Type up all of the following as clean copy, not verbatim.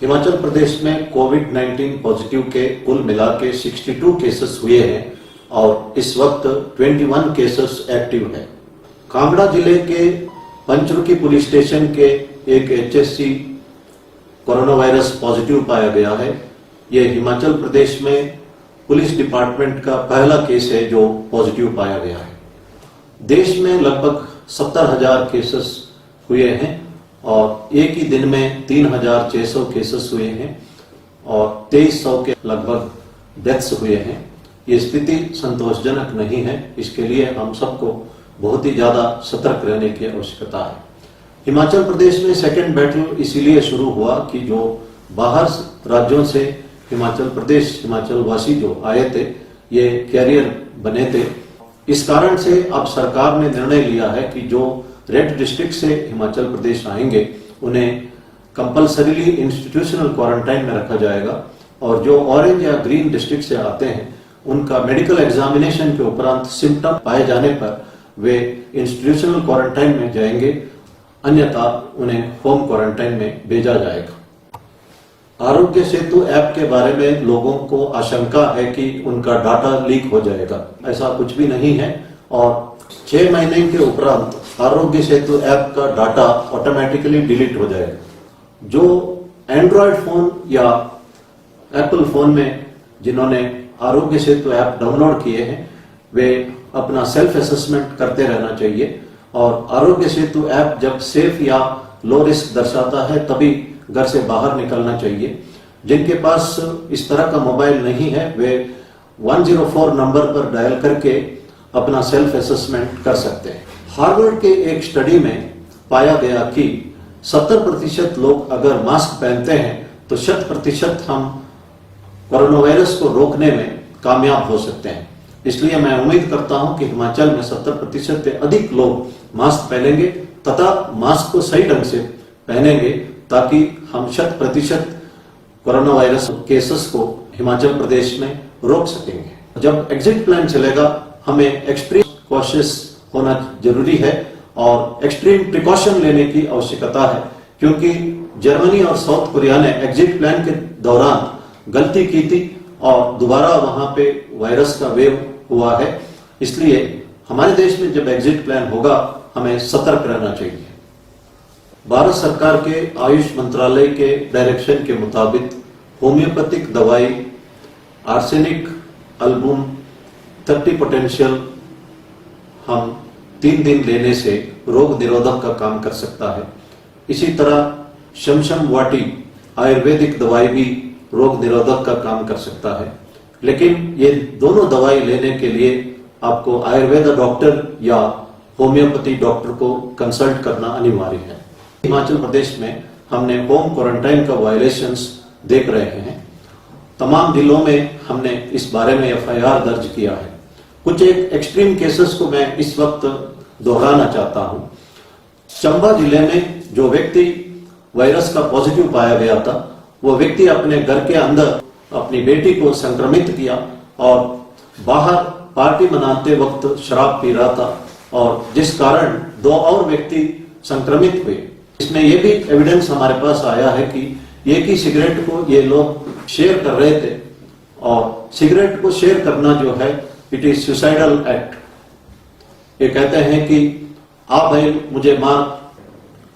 हिमाचल प्रदेश में कोविड-19 पॉजिटिव के कुल मिला के 62 केसेस हुए हैं और इस वक्त 21 केसेस एक्टिव है। कांगड़ा जिले के पंचरुखी पुलिस स्टेशन के एक एचएससी कोरोना वायरस पॉजिटिव पाया गया है। यह हिमाचल प्रदेश में पुलिस डिपार्टमेंट का पहला केस है जो पॉजिटिव पाया गया है। देश में लगभग 70,000 केसेस हुए हैं और एक ही दिन में 3,600 केसेस हुए हैं और 2,300 के लगभग डेथ्स हुए हैं। ये स्थिति संतोषजनक नहीं है। इसके लिए हम सबको बहुत ही ज्यादा सतर्क रहने की आवश्यकता है। हिमाचल प्रदेश में सेकेंड बैटल इसीलिए शुरू हुआ कि जो बाहर राज्यों से हिमाचल प्रदेश हिमाचल वासी जो आए थे ये कैरियर बने थे। इस कारण से अब सरकार ने निर्णय लिया है कि जो रेड डिस्ट्रिक्ट से हिमाचल प्रदेश आएंगे उन्हें कंपल्सरीली इंस्टीट्यूशनल क्वारंटाइन में रखा जाएगा और जो ऑरेंज या ग्रीन डिस्ट्रिक्ट से आते हैं उनका मेडिकल एग्जामिनेशन के उपरांत सिम्टम पाए जाने पर वे इंस्टीट्यूशनल क्वारंटाइन में जाएंगे, अन्यथा उन्हें होम क्वारंटाइन में भेजा जाएगा। आरोग्य सेतु ऐप के बारे में लोगों को आशंका है कि उनका डाटा लीक हो जाएगा। ऐसा कुछ भी नहीं है और 6 महीने के उपरांत आरोग्य सेतु ऐप का डाटा ऑटोमेटिकली डिलीट हो जाएगा। जो एंड्रॉयड फोन या एप्पल फोन में जिन्होंने आरोग्य सेतु ऐप डाउनलोड किए हैं वे अपना सेल्फ असेसमेंट करते रहना चाहिए और आरोग्य सेतु ऐप जब सेफ या लो रिस्क दर्शाता है तभी घर से बाहर निकलना चाहिए। जिनके पास इस तरह का मोबाइल नहीं है वे 104 नंबर पर डायल करके अपना सेल्फ असेसमेंट कर सकते हैं। हार्वर्ड के एक स्टडी में पाया गया कि 70% लोग अगर मास्क पहनते हैं तो 100% हम कोरोना वायरस को रोकने में कामयाब हो सकते हैं। इसलिए मैं उम्मीद करता हूं कि हिमाचल में 70% से अधिक लोग मास्क पहनेंगे तथा मास्क को सही ढंग से पहनेंगे ताकि हम 100% कोरोना वायरस केसेस को हिमाचल प्रदेश में रोक सकेंगे। जब एग्जिट प्लान चलेगा हमें एक्सट्रीम कॉशियस होना जरूरी है और एक्सट्रीम प्रिकॉशन लेने की आवश्यकता है क्योंकि जर्मनी और साउथ कोरिया ने एग्जिट प्लान के दौरान गलती की थी और दोबारा वहां पे वायरस का वेव हुआ है। इसलिए हमारे देश में जब एग्जिट प्लान होगा हमें सतर्क रहना चाहिए। भारत सरकार के आयुष मंत्रालय के डायरेक्शन के मुताबिक होम्योपैथिक दवाई आर्सेनिक एल्बुम 30 पोटेंशियल हम 3 दिन लेने से रोग निरोधक का काम कर सकता है। इसी तरह शमशम वाटी आयुर्वेदिक दवाई भी रोग निरोधक का काम कर सकता है, लेकिन ये दोनों दवाई लेने के लिए आपको आयुर्वेद डॉक्टर या होम्योपैथी डॉक्टर को कंसल्ट करना अनिवार्य है। हिमाचल प्रदेश में हमने होम क्वारंटाइन का वायलेशंस देख रहे हैं। तमाम जिलों में हमने इस बारे में एफआईआर दर्ज किया है। कुछ एक एक्सट्रीम केसेस को मैं इस वक्त दोहराना चाहता हूं। चंबा जिले में जो व्यक्ति वायरस का पॉजिटिव पाया गया था वो व्यक्ति अपने घर के अंदर अपनी बेटी को संक्रमित किया और बाहर पार्टी मनाते वक्त शराब पी रहा था और जिस कारण 2 और व्यक्ति संक्रमित हुए। इसमें यह भी एविडेंस हमारे पास आया है कि एक ही सिगरेट को ये लोग शेयर कर रहे थे और सिगरेट को शेयर करना जो है इट इज सुसाइडल एक्ट। ये कहते हैं कि आप भाई मुझे मार,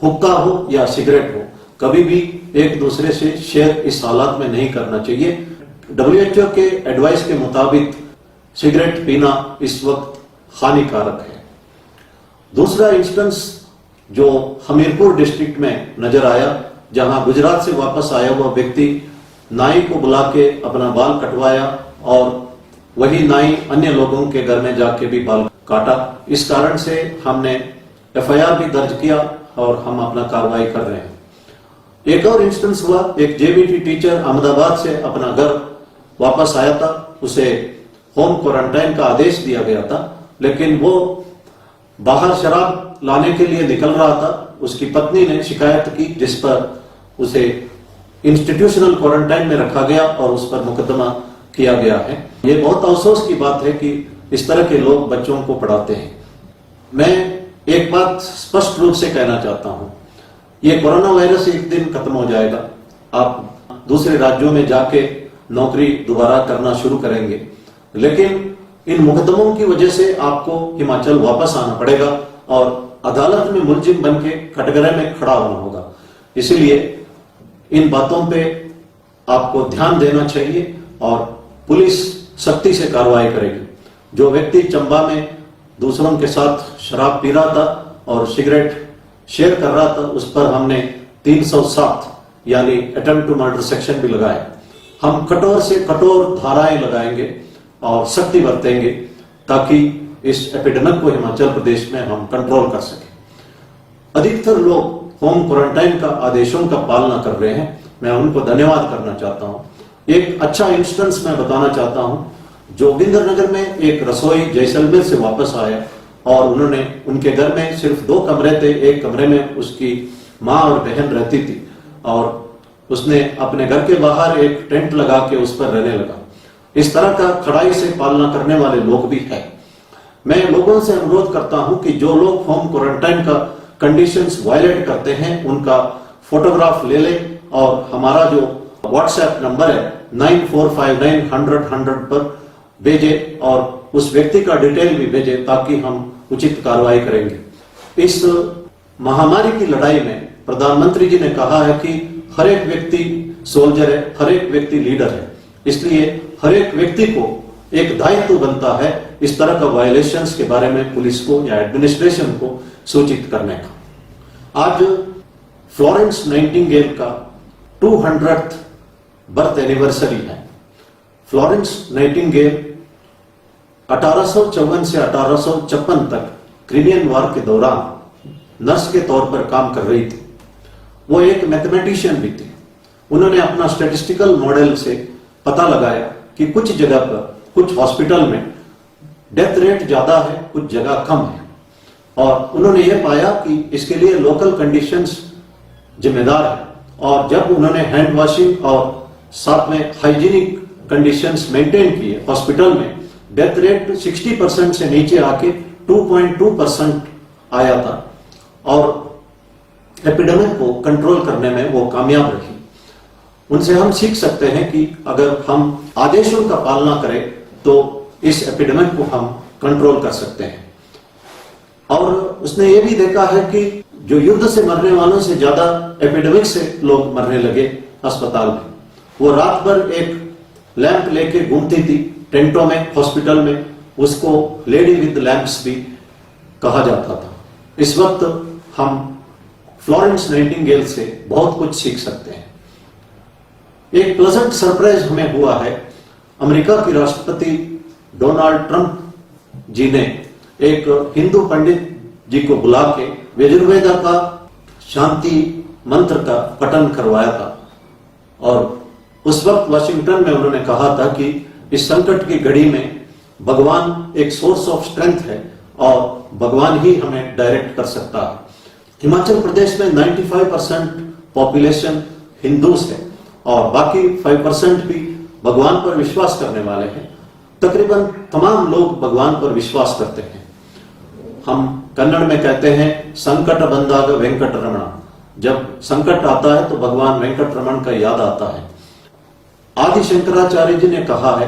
हुक्का हो या सिगरेट हो, कभी भी एक दूसरे से शेयर इस हालात में नहीं करना चाहिए। WHO के एडवाइस के मुताबिक सिगरेट पीना इस वक्त हानिकारक है। दूसरा इंस्टेंस जो हमीरपुर डिस्ट्रिक्ट में नजर आया जहां गुजरात से वापस आया हुआ व्यक्ति नाई को बुला के अपना बाल कटवाया और वही नाई अन्य लोगों के घर में जाके भी बाल काटा। इस कारण से हमने एफआईआर भी दर्ज किया और हम अपना कार्रवाई कर रहे हैं। एक और इंस्टेंस हुआ, एक जेबीटी टीचर अहमदाबाद से अपना घर वापस आया था, उसे होम क्वारंटाइन का आदेश दिया गया था, लेकिन वो बाहर शराब लाने के लिए निकल रहा था। उसकी पत्नी ने शिकायत की जिस पर उसे इंस्टीट्यूशनल क्वारंटाइन में रखा गया और उस पर मुकदमा किया गया है। ये बहुत अफसोस की बात है कि इस तरह के लोग बच्चों को पढ़ाते हैं। मैं एक बात स्पष्ट रूप से कहना चाहता हूं, ये कोरोना वायरस एक दिन खत्म हो जाएगा। आप दूसरे राज्यों में जाके नौकरी दोबारा करना शुरू करेंगे, लेकिन इन मुकदमों की वजह से आपको हिमाचल वापस आना पड़ेगा और अदालत में मुलजिम बन के कटघरे में खड़ा होना होगा। इसीलिए इन बातों पे आपको ध्यान देना चाहिए और पुलिस सख्ती से कार्रवाई करेगी। जो व्यक्ति चंबा में दूसरों के साथ शराब पी रहा था और सिगरेट शेयर कर रहा था, उस पर हमने 307 यानी अटेम्प्ट टू मर्डर सेक्शन भी लगाया। हम कठोर से कठोर धाराएं लगाएंगे और सख्ती बरतेंगे ताकि इस एपिडेमिक को हिमाचल प्रदेश में हम कंट्रोल कर सकें। अधिकतर लोग होम क्वारंटाइन का आदेशों का पालना कर रहे हैं, मैं उनको धन्यवाद करना चाहता हूं। एक अच्छा इंस्टेंस मैं बताना चाहता हूं। जोगिंदरनगर में एक रसोई जैसलमेर से वापस आया और उन्होंने उनके घर में सिर्फ 2 कमरे थे, एक कमरे में उसकी माँ और बहन रहती थी और उसने अपने घर के बाहर एक टेंट लगा के उस पर रहने लगा। इस तरह का कड़ाई से पालना करने वाले लोग भी हैं। मैं लोगों से अनुरोध करता हूं कि जो लोग होम क्वारंटाइन का कंडीशंस वायलेट करते हैं उनका फोटोग्राफ ले लें और हमारा जो व्हाट्सएप नंबर है 9459 100 पर भेजें और उस व्यक्ति का डिटेल भी भेजें ताकि हम उचित कार्रवाई करेंगे। इस महामारी की लड़ाई में प्रधानमंत्री जी ने कहा है कि हर एक व्यक्ति सोल्जर है, हर एक व्यक्ति लीडर है, इसलिए हर एक व्यक्ति को एक दायित्व बनता है इस तरह का वायलेशंस के बारे में पुलिस को या एडमिनिस्ट्रेशन को सूचित करने का। आज फ्लोरेंस नाइटिंगेल का 200th बर्थ एनिवर्सरी है। फ्लोरेंस नाइटिंगेल 1854 से 1856 तक क्रिमियन वॉर के दौरान नर्स के तौर पर काम कर रही थी। वो एक मैथमेटिशियन भी थी। उन्होंने अपना स्टैटिस्टिकल मॉडल से पता लगाया कि कुछ जगह पर, कुछ हॉस्पिटल में डेथ रेट ज्यादा है, कुछ जगह कम है और उन्होंने ये पाया कि इसके लिए लोकल कंडीशंस जिम्मेदार है। और जब उन्होंने हैंड वॉशिंग और साथ में हाइजीनिक कंडीशंस मेंटेन किए, हॉस्पिटल में डेथ रेट 60% से नीचे आके 2.2% आया था और एपिडेमिक को कंट्रोल करने में वो कामयाब रही। उनसे हम सीख सकते हैं कि अगर हम आदेशों का पालना करें तो इस एपिडेमिक को हम कंट्रोल कर सकते हैं। और उसने ये भी देखा है कि जो युद्ध से मरने वालों से ज्यादा एपिडेमिक से लोग मरने लगे अस्पताल में। वो रात भर एक लैंप लेके घूमती थी टेंटों में, हॉस्पिटल में, उसको लेडी विद लैंप्स भी कहा जाता था। इस वक्त हम फ्लोरेंस नाइटिंगेल से बहुत कुछ सीख सकते हैं। एक प्लेजेंट सरप्राइज हमें हुआ है। अमेरिका के राष्ट्रपति डोनाल्ड ट्रंप जी ने एक हिंदू पंडित जी को बुला के यजुर्वेद का शांति मंत्र का पठन करवाया था और उस वक्त वाशिंगटन में उन्होंने कहा था कि इस संकट की घड़ी में भगवान एक सोर्स ऑफ स्ट्रेंथ है और भगवान ही हमें डायरेक्ट कर सकता है। हिमाचल प्रदेश में 95% पॉपुलेशन हिंदूस है और बाकी 5% भी भगवान पर विश्वास करने वाले हैं। तकरीबन तमाम लोग भगवान पर विश्वास करते हैं। हम कन्नड़ में कहते हैं संकट बंदाग वेंकट रमण। जब संकट आता है तो भगवान वेंकट रमण का याद आता है। आदि शंकराचार्य जी ने कहा है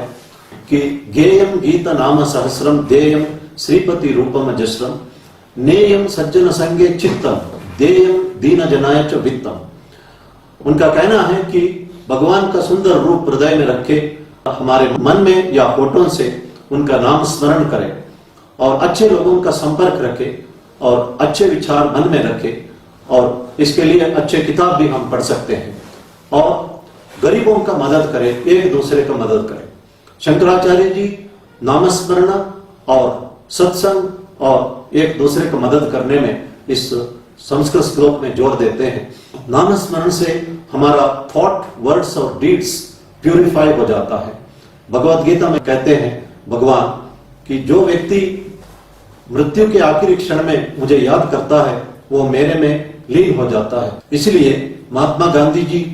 कि गेयम गीत नाम सहस्रम देयम श्रीपति रूपम जस्रम नेयम सज्जन संगे चित्तम देयम दीन जनाय च वित्तम। उनका कहना है कि भगवान का सुंदर रूप हृदय में रखे, हमारे मन में या होठों से उनका नाम स्मरण करें और अच्छे लोगों का संपर्क रखे और अच्छे विचार मन में रखे और इसके लिए अच्छे किताब भी हम पढ़ सकते हैं और गरीबों का मदद करें, एक दूसरे का मदद करें। शंकराचार्य जी नामस्मरण और सत्संग और एक दूसरे को मदद करने में इस संस्कृत श्लोक में जोर देते हैं। नामस्मरण से हमारा थॉट, वर्ड्स और डीड्स प्यूरिफाई हो जाता है। भगवत गीता में कहते हैं भगवान कि जो व्यक्ति मृत्यु के आखिरी क्षण में मुझे याद करता है वो मेरे में लीन हो जाता है। इसलिए महात्मा गांधी जी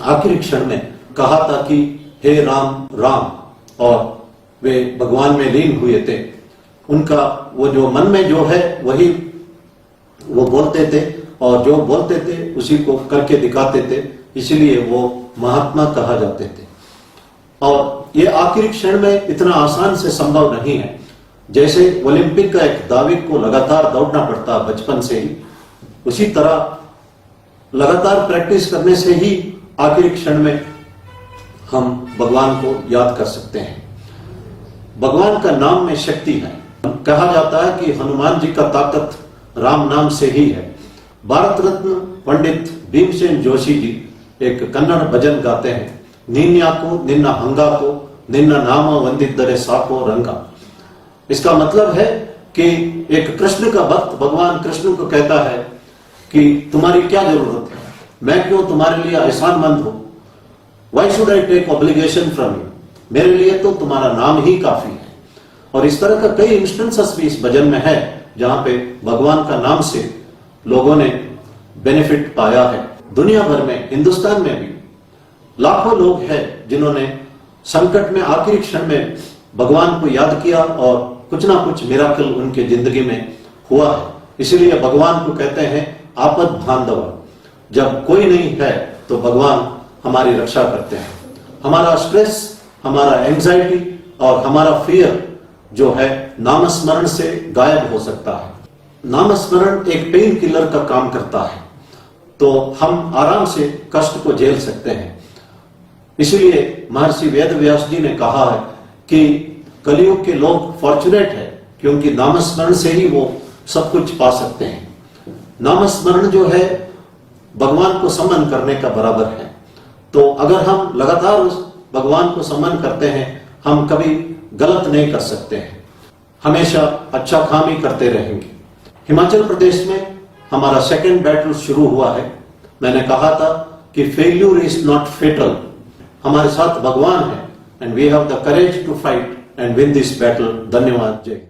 आखिरी क्षण में कहा था कि हे राम राम, और वे भगवान में लीन हुए थे। उनका वो जो मन में जो है वही वो बोलते थे और जो बोलते थे उसी को करके दिखाते थे। इसलिए वो महात्मा कहा जाते थे। और ये आखिरी क्षण में इतना आसान से संभव नहीं है। जैसे ओलंपिक का एक दाविक को लगातार दौड़ना पड़ता बचपन से ही, उसी तरह लगातार प्रैक्टिस करने से ही आखिरी क्षण में हम भगवान को याद कर सकते हैं। भगवान का नाम में शक्ति है। कहा जाता है कि हनुमान जी का ताकत राम नाम से ही है। भारत रत्न पंडित भीमसेन जोशी जी एक कन्नड़ भजन गाते हैं, नीन्याको निन्ना हंगाको निन्ना नाम वंदितरे साको रंगा। इसका मतलब है कि एक कृष्ण का भक्त भगवान कृष्ण को कहता है कि तुम्हारी क्या जरूरत है, मैं क्यों तुम्हारे लिए एहसानमंद हूं, why should I take obligation from you, मेरे लिए तो तुम्हारा नाम ही काफी है। और इस तरह का कई इंस्टेंसेस भी इस भजन में है जहां पे भगवान का नाम से लोगों ने बेनिफिट पाया है। दुनिया भर में, हिंदुस्तान में भी लाखों लोग हैं जिन्होंने संकट में आखिरी क्षण में भगवान को याद किया और कुछ ना कुछ मिराकल उनके जिंदगी में हुआ है। इसलिए भगवान को कहते हैं आपद बांधव। जब कोई नहीं है तो भगवान हमारी रक्षा करते हैं। हमारा स्ट्रेस, हमारा एंजाइटी और हमारा फियर जो है नामस्मरण से गायब हो सकता है। नामस्मरण एक पेन किलर का काम करता है, तो हम आराम से कष्ट को झेल सकते हैं। इसलिए महर्षि वेदव्यास जी ने कहा है कि कलयुग के लोग फॉर्चुनेट है क्योंकि नामस्मरण से ही वो सब कुछ पा सकते हैं। नामस्मरण जो है भगवान को समन करने का बराबर है। तो अगर हम लगातार उस भगवान को समन करते हैं, हम कभी गलत नहीं कर सकते हैं, हमेशा अच्छा काम ही करते रहेंगे। हिमाचल प्रदेश में हमारा सेकंड बैटल शुरू हुआ है। मैंने कहा था कि फेल्यूर इज नॉट फेटल। हमारे साथ भगवान है and we have the courage to fight and win this battle. धन्यवाद। जय।